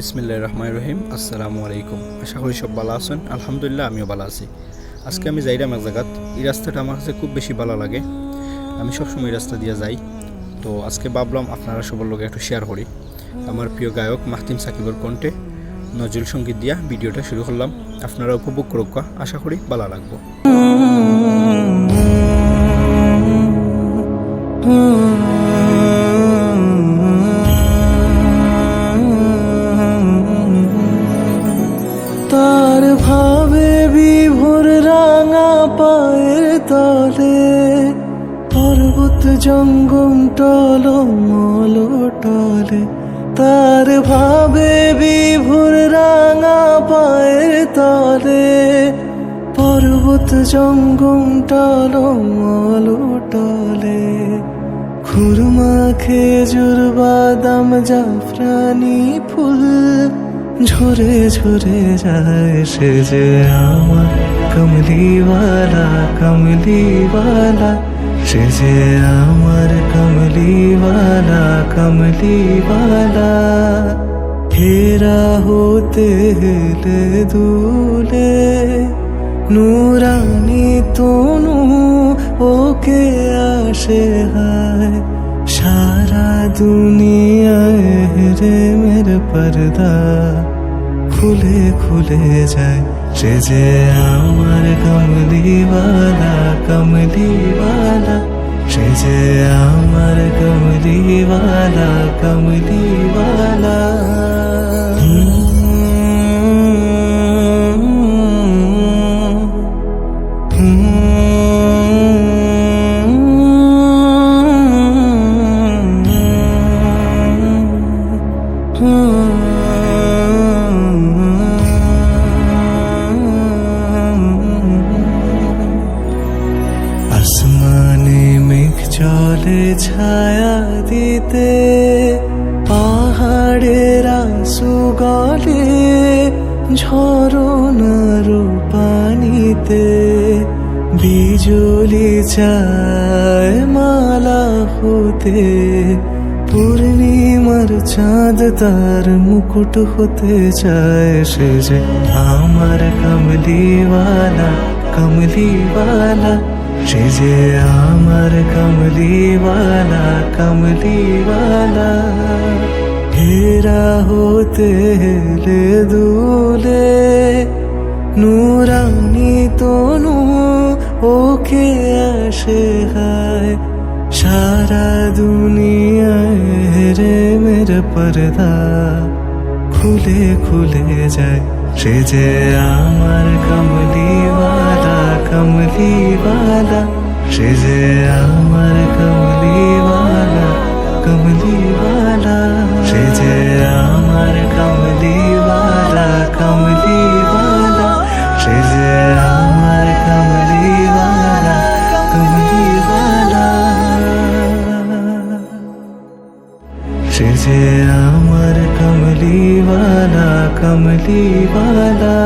বিসমিল্লাহির রহমানির রহিম। আসসালামু আলাইকুম। আশা করি সব ভালো আছেন। আলহামদুলিল্লাহ আমিও ভালো আছি। আজকে আমি যাইলাম এক জায়গাত। এই রাস্তাটা আমার কাছে খুব বেশি ভালো লাগে। আমি সবসময় এই রাস্তা দিয়ে যাই। তো আজকে ভাবলাম আপনারা সবার লগে একটু শেয়ার করি। আমার প্রিয় গায়ক মাহতিম সাকিবের কণ্ঠে নজরুল সঙ্গীত দিয়া ভিডিওটা শুরু করলাম। আপনারা উপভোগ করুক, আশা করি ভালো লাগবে। তার ভাবে বিভোর রাঙা পায়ের তলে পর্বত জঙ্গম টলমল টলে। তার ভাবে বিভোর রাঙা পায়ের তলে পর্বত জঙ্গম টলমল টলে। খুরমা খেজুর বাদাম জাফরানি ফুল ঝরে ঝরে যায় সে যে আমার কমলিওয়ালা কমলিওয়ালা, সে যে আমার কমলিওয়ালা কমলিওয়ালা। হেরা হতে হেলে দুলে নুরানি তনু ওকে আসে হায়। সারা দুনিয়ায় রে মেরে পর্দা খুলে খুলে যায় সে যে আমার কমলিওয়ালা কমলিওয়ালা, সে যে আমার কমলিওয়ালা কমলিওয়ালা। আসমানে মেঘ চলে ছায়া দিতে, পাহাড়ের আঁসু গলে ঝরনার পানিতে। বিজলি চায় মালা হতে, পূর্ণিমার চাঁদ তার মুকুট হতে চায় সে যে আমার কমলিওয়ালা কমলিওয়ালা, সে যে আমার কমলিওয়ালা কমলিওয়ালা। হেরা হতে হেলে দুলে নুরানি তনু ওকে আসে হায়। সারা দুনিয়ায় রে মেরে পর্দা খুলে খুলে যায় সে যে আমার কমলিওয়ালা কমলিওয়ালা, সে যে আমার কমলিওয়ালা কমলিওয়ালা, সে যে আমার কমলিওয়ালা কমলিওয়ালা, সে যে আমার কমলিওয়ালা কমলিওয়ালা, সে যে আমার কমলিওয়ালা কমলিওয়ালা।